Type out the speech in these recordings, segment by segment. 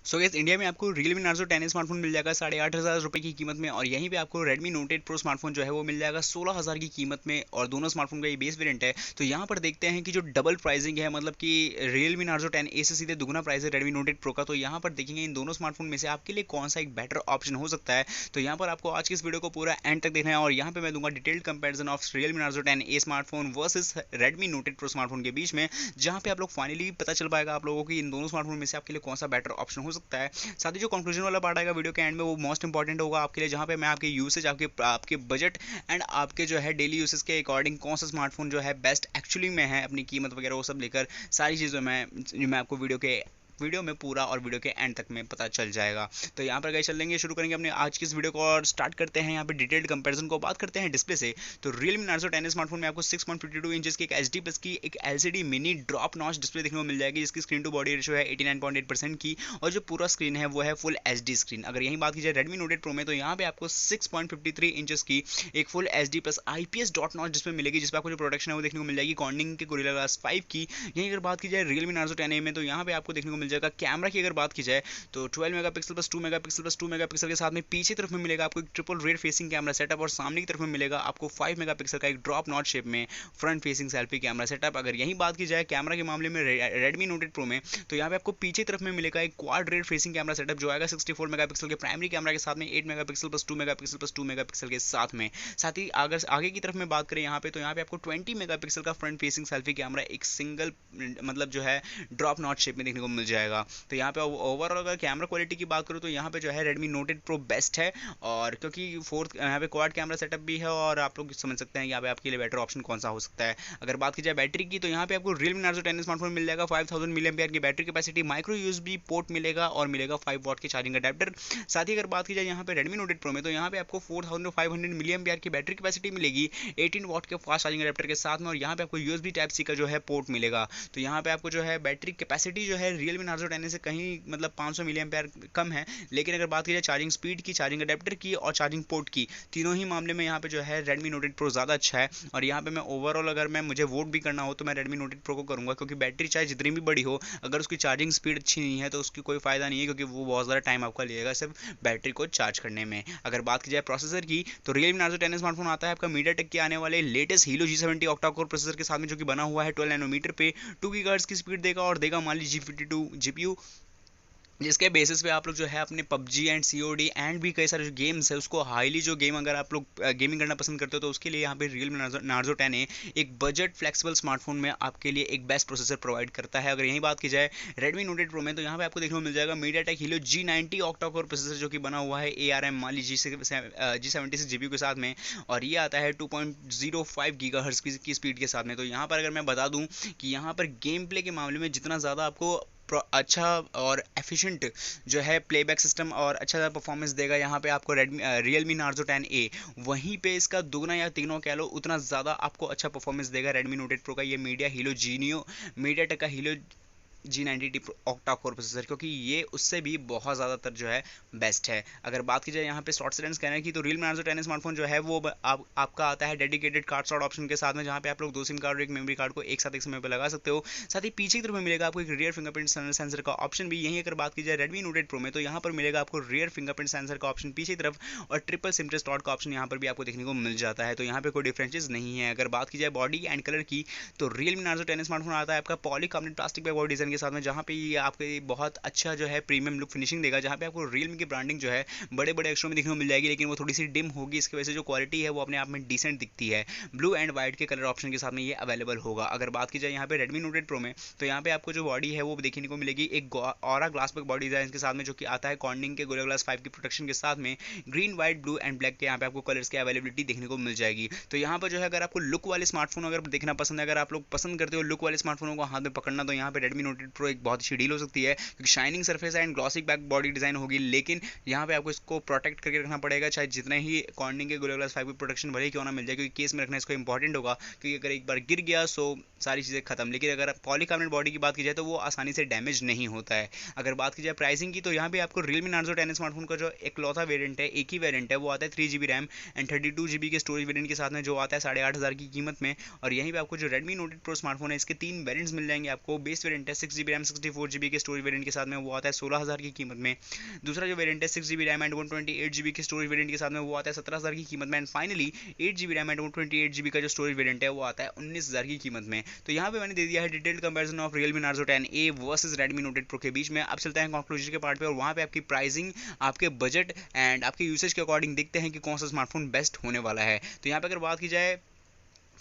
So guys India में आपको Realme Narzo 10 smartphone मिल जाएगा 8,500 की कीमत में, और यहीं पे आपको Redmi Note 8 Pro स्मार्टफोन जो है वो मिल जाएगा 16,000 की कीमत में, और दोनों स्मार्टफोन का ये बेस वेरिएंट है। तो यहाँ पर देखते हैं कि जो डबल प्राइसिंग है, मतलब कि Realme Narzo 10A से सीधे दुगना प्राइस है Redmi Note 8 Pro का। तो यहाँ पर देखेंगे इन दोनों स्मार्टफोन में से आपके लिए कौन सा एक बेटर ऑप्शन हो सकता है। तो यहाँ पर आपको आज की इस वीडियो को पूरा एंड तक देखना है, और यहाँ पे मैं दूंगा detailed comparison of Realme Narzo 10A smartphone versus Redmi Note 8 Pro smartphone के बीच में, जहाँ पे आप लोग फाइनली पता चल पाएगा आप लोगों को इन दोनों स्मार्टफोन में से आपके लिए कौन सा बेटर ऑप्शन हो सकता है। साथ ही जो कंक्लूजन वाला पार्ट आएगा वीडियो के एंड में, वो मोस्ट इंपॉर्टेंट होगा आपके लिए, जहाँ पे मैं आपके यूसेज, आपके आपके बजट एंड आपके जो है डेली यूसेज के अकॉर्डिंग कौन सा स्मार्टफोन जो है बेस्ट एक्चुअली में है, अपनी कीमत वगैरह वो सब लेकर सारी चीज़ें मैं आपको वीडियो में पूरा और वीडियो के एंड तक में पता चल जाएगा। तो यहाँ पर गाइस चल लेंगे, शुरू करेंगे अपने आज की इस वीडियो को और स्टार्ट करते हैं यहाँ पे डिटेल्ड कंपैरिजन को। बात करते हैं डिस्प्ले से, तो Realme Narzo 10 स्मार्टफोन में आपको 6.52 इंचेस की एक HD प्लस की एक LCD mini drop notch display देखने को मिल जाएगी, जिसकी स्क्रीन टू बॉडी रेशियो है 89.8% की, और जो पूरा स्क्रीन है वो है फुल HD स्क्रीन। अगर यही बात की जाए Redmi Note 8 Pro में, तो यहाँ पे आपको 6.53 इंचेस की एक full HD plus IPS dot notch display मिलेगी, जिसपे आपको जो प्रोडक्शन है वो देखने को मिल जाएगी कॉर्निंग के Gorilla Glass 5 की। यहीं अगर बात की जाए Realme Narzo 10A में, तो यहाँ पे आपको देखने को मिल जाएगा कैमरा की अगर बात की जाए तो 12 megapixel plus 2 megapixel plus 2 megapixel के साथ में पीछे तरफ में मिलेगा आपको एक triple red facing camera setup, और सामने की तरफ में मिलेगा आपको 5 मेगापिक्सल का एक ड्रॉप नॉट शेप में front facing selfie camera setup. अगर यही बात की जाए कैमरा के मामले में Redmi Note 8 Pro में, तो यहाँ पे आपको पीछे तरफ में मिलेगा एक quad red facing camera setup जो आएगा 64 मेगापिक्सल के प्राइमरी कैमरा के साथ में 8 megapixel plus 2 megapixel plus 2 megapixel के साथ में। साथ ही अगर आगे की तरफ में बात करें यहाँ पे, तो यहाँ पे आपको 20 मेगापिक्सल का फ्रंट फेसिंग सेल्फी कैमरा एक सिंगल मतलब जो है ड्रॉप नॉट शेप में देखने को मिल जाएगा। तो यहाँ पे ओवरऑल अगर कैमरा क्वालिटी की बात करूँ, तो यहाँ पे जो है Redmi Note 8 Pro बेस्ट है, और क्योंकि फोर्थ यहाँ पे क्वाड कैमरा सेटअप भी है, और आप लोग समझ सकते हैं यहाँ पे आपके लिए बेटर ऑप्शन कौन सा हो सकता है। अगर बात की जाए बैटरी की, तो यहाँ पे आपको Realme Narzo 10 स्मार्टफोन मिल जाएगा 5000 mAh की battery capacity, micro USB port मिलेगा, और मिलेगा 5 वॉट की चार्जिंग अडेप्टर। साथ ही अगर बात की जाए यहाँ पे Redmi Note 8 Pro में, तो यहाँ पे आपको 4500 mAh की बैटरी कैपेसिटी मिलेगी 18 वॉट के फास्ट चार्जिंग अडेप्टर के साथ में, और यहाँ पे आपको USB Type-C का जो है पोर्ट मिलेगा। तो यहाँ पे आपको जो है बैटरी कैपेसिटी जो है Realme Narzo 10 से कहीं मतलब 500 mAh कम है, लेकिन अगर बात की जाए चार्जिंग स्पीड की, चार्जिंग अडेप्टर की और चार्जिंग पोर्ट की, तीनों ही मामले में यहाँ पे जो है Redmi Note 8 Pro ज़्यादा अच्छा है। और यहाँ पे मैं ओवरऑल अगर मुझे वोट भी करना हो, तो मैं Redmi Note 8 Pro को करूँगा, क्योंकि बैटरी चाहे जितनी भी बड़ी हो, अगर उसकी चार्जिंग स्पीड अच्छी नहीं है तो उसकी कोई फ़ायदा नहीं है, क्योंकि वो बहुत ज़्यादा टाइम आपका लेगा सिर्फ बैटरी को चार्ज करने में। अगर बात की जाए प्रोसेसर की, तो Realme Narzo 10 स्मार्टफोन आता है आपका MediaTek के आने वाले latest Helio G70 octa core processor के साथ में, जो कि बना हुआ है 12 नैनोमीटर पे, 2 गीगाहर्ट्ज़ की स्पीड देगा, और देगा मान लीजिए G52 GPU, जिसके बेसिस पे आप लोग जो है अपने PUBG एंड COD एंड भी कई सारे जो गेम्स है उसको हाईली जो गेम अगर आप लोग गेमिंग करना पसंद करते हो, तो उसके लिए यहाँ पे Realme Narzo 10A एक बजट फ्लेक्सिबल स्मार्टफोन में आपके लिए एक बेस्ट प्रोसेसर प्रोवाइड करता है। अगर यही बात की जाए Redmi Note 8 Pro में, तो यहाँ पे आपको देखने को मिल जाएगा MediaTek Helio G90 octa core processor, जो कि बना हुआ है ARM Mali G76 GPU के साथ में, और ये आता है 2.05 गीगाहर्ट्ज़ की स्पीड के साथ में। तो यहाँ पर अगर मैं बता दूँ कि यहाँ पर गेम प्ले के मामले में जितना ज़्यादा आपको अच्छा और एफिशिएंट जो है प्लेबैक सिस्टम और अच्छा परफॉर्मेंस देगा यहाँ पे आपको Realme Narzo 10A, वहीं पे इसका दुगना या तीनों कह लो उतना ज़्यादा आपको अच्छा परफॉर्मेंस देगा Redmi Note 8 Pro का ये MediaTek का Helio G90 octa core processor, क्योंकि ये उससे भी बहुत ज़्यादातर जो है बेस्ट है। अगर बात की जाए यहाँ पे स्लॉट सिलेंडर स्कैनर की, तो Realme Narzo 10 स्मार्टफोन जो है वो आपका आता है डेडिकेटेड कार्ड स्लॉट ऑप्शन के साथ में, जहाँ पे आप लोग 2 सिम कार्ड और एक मेमोरी कार्ड को एक साथ एक समय पर लगा सकते हो। साथ ही पीछे की तरफ में मिलेगा आपको एक रियर फिंगरप्रिंट सेंसर का ऑप्शन भी। यहीं अगर बात की जाए Redmi Note 8 Pro में, तो यहाँ पर मिलेगा आपको रियर फिंगरप्रिंट सेंसर का ऑप्शन पीछे की तरफ, और ट्रिपल सिम स्लॉट का ऑप्शन यहाँ पर भी आपको देखने को मिल जाता है। तो यहाँ पे कोई डिफरेंसेस नहीं है। अगर बात की जाए बॉडी एंड कलर की, तो Realme Narzo 10 स्मार्टफोन आता है आपका polycarbonate plastic back body design के साथ में, जहाँ पे ये आपके बहुत अच्छा जो है प्रीमियम लुक फिनिशिंग देगा, जहाँ पे आपको Realme की ब्रांडिंग जो है बड़े बड़े अक्षरों में देखने को मिल जाएगी, लेकिन वो थोड़ी सी डिम होगी। इसकी वजह से जो क्वालिटी है वो अपने आप में डिसेंट दिखती है। ब्लू एंड व्हाइट के कलर ऑप्शन के साथ में ये अवेलेबल होगा। अगर बात की जाए यहाँ पे Redmi Note 8 Pro में, तो यहाँ पे आपको जो बॉडी है वो देखने को मिलेगी एक aura glass back body design के साथ में, जो कि आता है कॉर्निंग के Gorilla Glass 5 की प्रोटेक्शन के साथ में। Green, white, blue and black के यहाँ पे आपको कलर्स की अवेलेबिलिटी देखने को मिल जाएगी। तो यहाँ पर जो है अगर आपको लुक वाले स्मार्टफोन अगर देखना पसंद है, अगर आप लोग पसंद करते हो लुक वाले स्मार्टफोनों को हाथ में पकड़ना, तो यहाँ पे Redmi Note 8 Pro एक बहुत अच्छी डील हो सकती है, क्योंकि shining surface and glossy back body design होगी, लेकिन यहाँ पे आपको इसको प्रोटेक्ट करके रखना पड़ेगा, चाहे जितने ही कॉर्निंग के Gorilla Glass 5 की प्रोटेक्शन भले क्यों ना मिल जाए, क्योंकि केस में रखना इसको इंपॉर्टेंट होगा, क्योंकि अगर एक बार गिर गया सो सारी चीज़ें खत्म। लेकिन अगर पॉलीकार्बोनेट बॉडी की बात की जाए तो वो आसानी से डैमेज नहीं होता है। अगर बात की जाए प्राइसिंग की, तो यहाँ पे आपको Realme Narzo 10 स्मार्टफोन का जो इकलौता वेरिएंट है, एक ही वेरिएंट है, वो आता है 3GB रैम एंड 32GB के स्टोरेज वेरिएंट के साथ में, जो आता है 8,500 की कीमत में। और यहीं पे आपको जो Redmi Note 8 Pro स्मार्टफोन है, इसके 3 वेरिएंट्स मिल जाएंगे आपको। बेस वेरिएंट है 6GB रैम 64GB के स्टोरेज वेरिएंट के साथ में, वो आता है 16,000 की कीमत में। दूसरा जो वेरिएंट है 6GB रैम एंड 128GB के स्टोरेज वेरिएंट के साथ में, वो आता है 17,000 की कीमत में। And finally 8GB RAM and 128GB का जो स्टोरेज वेरिएंट है वो आता है 19,000 की कीमत में। तो यहाँ पे मैंने दे दिया है detailed comparison of Realme Narzo 10A versus Redmi Note 8 Pro के बीच में। अब चलते हैं कंक्लूजन के पार्ट पे और वहाँ पे आपकी प्राइसिंग, आपके बजट एंड आपके यूसेज के अकॉर्डिंग देखते हैं कि कौन सा स्मार्टफोन बेस्ट होने वाला है। तो यहाँ पे अगर बात की जाए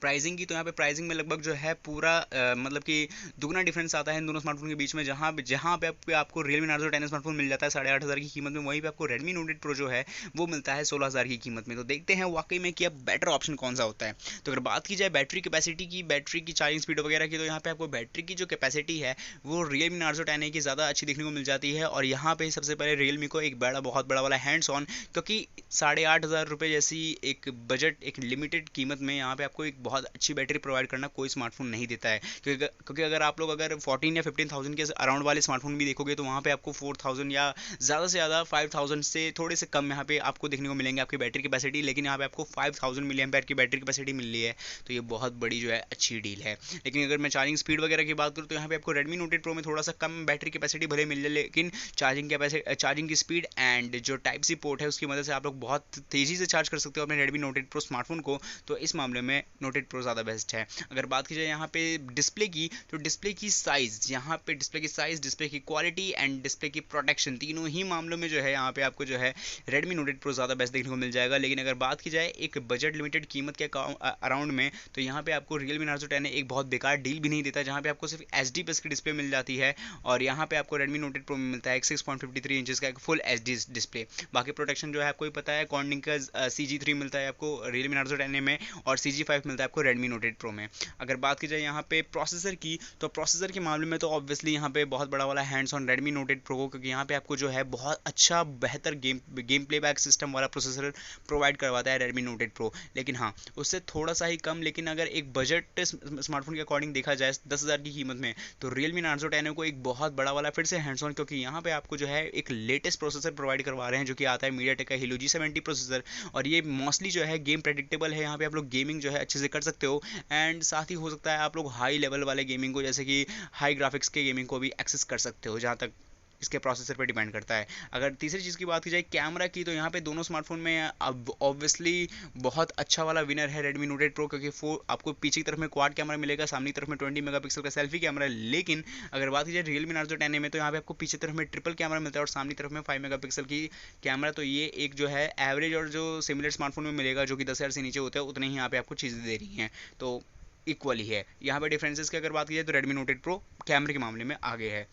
प्राइसिंग की, तो यहाँ पे प्राइसिंग में लगभग जो है पूरा मतलब कि दुगना डिफरेंस आता है इन दोनों स्मार्टफोन के बीच में। जहाँ पे आपको Realme Narzo 10 स्मार्टफोन मिल जाता है 8,500 की कीमत में, वहीं पे आपको Redmi Note 8 Pro जो है वो मिलता है 16,000 की कीमत में। तो देखते हैं वाकई में कि अब बेटर ऑप्शन कौन सा होता है। तो अगर बात की जाए बैटरी कैपेसिटी की, बैटरी की चार्जिंग स्पीड वगैरह की, तो यहाँ पे आपको बैटरी की जो कैपेसिटी है वो Realme Narzo 10A की ज़्यादा अच्छी देखने को मिल जाती है। और यहाँ पे सबसे पहले Realme को एक बहुत बड़ा वाला हैंड्स ऑन, क्योंकि 8,500 रुपये जैसी एक बजट, एक लिमिटेड कीमत में यहाँ पे आपको एक बहुत अच्छी बैटरी प्रोवाइड करना कोई स्मार्टफोन नहीं देता है। क्योंकि अगर आप लोग अगर 14 या 15,000 के अराउंड वाले स्मार्टफोन भी देखोगे तो वहाँ पे आपको 4,000 या ज़्यादा से ज़्यादा 5,000 से थोड़े से कम यहाँ पे आपको देखने को मिलेंगे आपकी बैटरी कैपेसिटी। लेकिन यहाँ पे आपको 5,000 मिली एम्पेयर की बैटरी कैपेसिटी मिल रही है, तो ये बहुत बड़ी जो है अच्छी डील है। लेकिन अगर मैं चार्जिंग स्पीड वगैरह की बात करूँ तो यहाँ पे आपको Redmi Note 8 Pro में थोड़ा सा कम बैटरी कैपेसिटी भले मिल जाए, लेकिन चार्जिंग की स्पीड एंड जो टाइप सी पोर्ट है उसकी मदद से आप लोग बहुत तेज़ी से चार्ज कर सकते हो अपने Redmi Note 8 Pro स्मार्टफोन को। तो इस मामले में Note 8 Pro ज़्यादा बेस्ट है। अगर बात की जाए यहाँ पे डिस्प्ले की, तो डिस्प्ले की साइज़, यहाँ पे डिस्प्ले की साइज़, डिस्प्ले की क्वालिटी एंड डिस्प्ले की प्रोटेक्शन, तीनों ही मामलों में जो है यहाँ पे आपको जो है Redmi Note 8 Pro ज़्यादा बेस्ट देखने को मिल जाएगा। लेकिन अगर बात की जाए एक बजट लिमिटेड कीमत के अराउंड में, तो यहाँ पे आपको Realme Narzo 10 एक बहुत बेकार डील भी नहीं देता, जहाँ पे आपको सिर्फ HD प्लस की डिस्प्ले मिल जाती है। और यहाँ पे आपको Redmi Note 8 Pro में मिलता है 6.53 इंचेस का एक फुल HD डिस्प्ले। बाकी प्रोटेक्शन जो है आपको ही पता है, Corning का CG3 मिलता है आपको Realme Narzo 10 में, और CG5 मिलता है आपको Redmi Note 8 Pro में। अगर बात की जाए यहाँ पे प्रोसेसर की, तो प्रोसेसर के मामले में तो ऑब्वियसली यहाँ पे बहुत बड़ा वाला hands on Redmi Note 8 Pro को, क्योंकि यहाँ पे आपको जो है बहुत अच्छा बेहतर गेम प्लेबैक सिस्टम वाला प्रोसेसर प्रोवाइड करवाता है Redmi Note 8 Pro। लेकिन हाँ, उससे थोड़ा सा ही कम। लेकिन अगर एक बजट स्मार्टफोन के अकॉर्डिंग देखा जाए 10,000 की कीमत में, तो Realme Narzo 10 को एक बहुत बड़ा वाला फिर से हैंड्स ऑन, क्योंकि यहाँ पे आपको जो है एक लेटेस्ट प्रोसेसर प्रोवाइड करवा रहे हैं जो कि आता है MediaTek का Helio G70 प्रोसेसर। और ये मोस्टली जो है गेम प्रेडिक्टेबल है, यहाँ पे आप लोग गेमिंग जो है अच्छे से कर सकते हो। एंड साथ ही हो सकता है आप लोग हाई लेवल वाले गेमिंग को, जैसे कि हाई ग्राफिक्स के गेमिंग को भी एक्सेस कर सकते हो, जहाँ तक इसके प्रोसेसर पे डिपेंड करता है। अगर तीसरी चीज़ की बात की जाए कैमरा की, तो यहाँ पे दोनों स्मार्टफोन में अब ऑब्वियसली बहुत अच्छा वाला विनर है Redmi Note 8 Pro, क्योंकि आपको पीछे की तरफ में क्वाड कैमरा मिलेगा, सामने की तरफ में 20 मेगापिक्सल का सेल्फी कैमरा। लेकिन अगर बात की जाए Realme Narzo 10 में, तो यहाँ पे आपको पीछे तरफ में ट्रिपल कैमरा मिलता है और सामने तरफ में 5 मेगापिक्सल की कैमरा। तो ये एक जो है एवरेज और जो सिमिलर स्मार्टफोन में मिलेगा जो कि 10,000 से नीचे होता है, उतने ही यहाँ पे आपको चीज़ें दे रही हैं। तो इक्वली है। यहाँ पे डिफरेंसेस की अगर बात की जाए तो Redmi Note 8 Pro कैमरे के मामले में आगे है।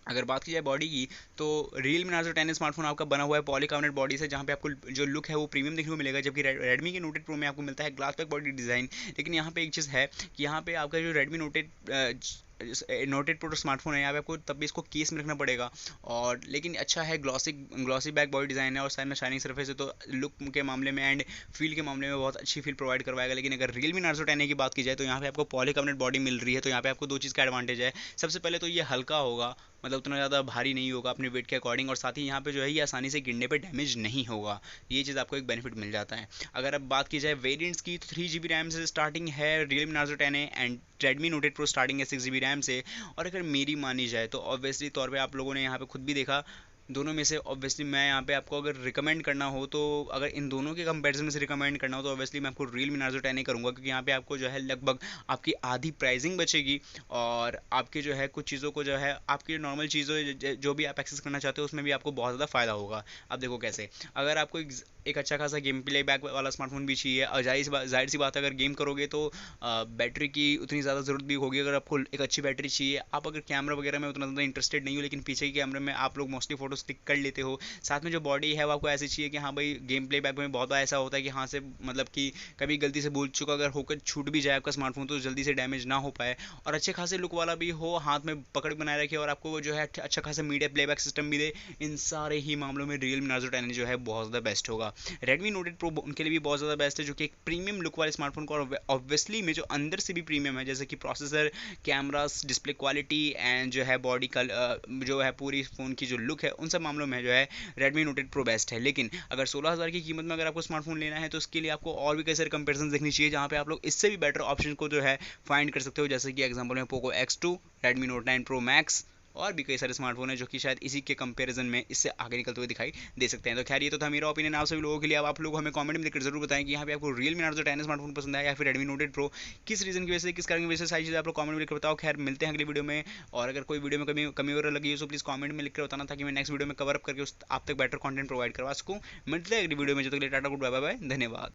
अगर बात की जाए बॉडी की, तो Realme Narzo 10 स्मार्टफोन आपका बना हुआ है पॉलीकार्बोनेट बॉडी से, जहाँ पे आपको जो लुक है वो प्रीमियम देखने को मिलेगा, जबकि Redmi के Note 8 Pro में आपको मिलता है ग्लास पैक बॉडी डिज़ाइन। लेकिन यहाँ पे एक चीज़ है कि यहाँ पे आपका जो Redmi Note 8 Pro स्मार्टफोन है, यहाँ पे आपको तब भी इसको केस में रखना पड़ेगा। और लेकिन अच्छा है, ग्लॉसी बैक बॉडी डिज़ाइन है और साइड में शाइनिंग सरफेस है, तो लुक के मामले में एंड फील के मामले में बहुत अच्छी फील प्रोवाइड करवाएगा। लेकिन अगर Realme Narzo 10 की बात की जाए, तो यहाँ पे आपको पॉलीकार्बोनेट बॉडी मिल रही है, तो यहाँ पे आपको दो चीज़ का एडवांटेज है। सबसे पहले तो ये हल्का होगा, मतलब उतना ज़्यादा भारी नहीं होगा अपने वेट के अकॉर्डिंग, और साथ ही यहाँ पे जो है ये आसानी से गिरने पे डैमेज नहीं होगा। ये चीज़ आपको एक बेनिफिट मिल जाता है। अगर अब बात की जाए वेरिएंट्स की, तो 3GB रैम से स्टार्टिंग है Realme Narzo 10 and Redmi Note 8 Pro starting है 6GB रैम से। और अगर मेरी मानी जाए तो ऑब्वियसली तौर पे आप लोगों ने यहाँ पे खुद भी देखा, दोनों में से ऑब्वियसली मैं यहाँ पे आपको अगर रिकमेंड करना हो, तो अगर इन दोनों के कंपैरिजन में से रिकमेंड करना हो, तो ऑब्वियसली मैं आपको Realme Narzo 10 ही करूँगा, क्योंकि यहाँ पे आपको जो है लगभग आपकी आधी प्राइसिंग बचेगी और आपके जो है कुछ चीज़ों को जो है आपकी नॉर्मल चीज़ों जो भी आप एक्सेस करना चाहते हो उसमें भी आपको बहुत ज़्यादा फ़ायदा होगा। अब देखो कैसे, अगर आपको एक अच्छा खासा गेम प्ले बैक वाला स्मार्टफोन भी चाहिए, और जाहिर सी बात है अगर गेम करोगे तो बैटरी की उतनी ज़्यादा ज़रूरत भी होगी। अगर आपको एक अच्छी बैटरी चाहिए, आप अगर कैमरा वगैरह में उतना ज़्यादा इंटरेस्टेड नहीं हो, लेकिन पीछे के कैमरे में आप लोग मोस्टली फोटोज क्लिक कर लेते हो, साथ में जो बॉडी है वो आपको ऐसी चाहिए कि हाँ भाई, गेम प्ले बैक में बहुत बार ऐसा होता है कि हाँ से मतलब कि कभी गलती से भूल चुका अगर होकर छूट भी जाए आपका स्मार्टफोन, तो जल्दी से डैमेज ना हो पाए, और अच्छे खासे लुक वाला भी हो, हाथ में पकड़ बनाए रखे, और आपको जो है अच्छा खासा मीडिया प्लेबैक सिस्टम भी दे। इन सारे ही मामलों में Realme Narzo 10 जो है बहुत ज़्यादा बेस्ट होगा। Redmi Note 8 Pro उनके लिए भी बहुत ज़्यादा बेस्ट है, जो कि एक प्रीमियम लुक वाले स्मार्टफोन को, और ऑब्वियसली में जो अंदर से भी प्रीमियम है, जैसे कि processor, cameras, display quality and जो है बॉडी का जो है पूरी फ़ोन की जो लुक है, उन उन सब मामलों में जो है Redmi Note 8 Pro बेस्ट है। लेकिन अगर 16,000 की कीमत में अगर आपको स्मार्टफोन लेना है तो उसके लिए आपको और भी कई सारे कंपेरिजन देखनी चाहिए, जहाँ पे आप लोग इससे भी बेटर ऑप्शन को जो है फाइंड कर सकते हो। जैसे कि एग्जांपल में Poco X2, Redmi Note 9 Pro Max और भी कई सारे स्मार्टफोन है जो कि शायद इसी के कंपैरिजन में इससे आगे निकलते हुए दिखाई दे सकते हैं। तो खैर ये तो था मेरा ओपिनियन आप सभी लोगों के लिए। अब आप लोग हमें कमेंट में लिखकर जरूर बताएं कि यहाँ पे आपको Realme Narzo 10 स्मार्टफोन पसंद आया या फिर Redmi Note 8 Pro, किस रीजन की वजह से, किस कारण की वजह से, सारी चीज़ें आप लोग कमेंट में लिखकर बताओ। खैर मिलते हैं अगली वीडियो में, और अगर कोई वीडियो में कमी वगैरह लगी हो तो प्लीज़ कमेंट में लिखकर बताना, ताकि मैं नेक्स्ट वीडियो में कवर अप करके आप तक बेटर कंटेंट प्रोवाइड करवा सकूँ। मिलते हैं अगली वीडियो में, जब तक के लिए टाटा गुड बाय बाय, धन्यवाद।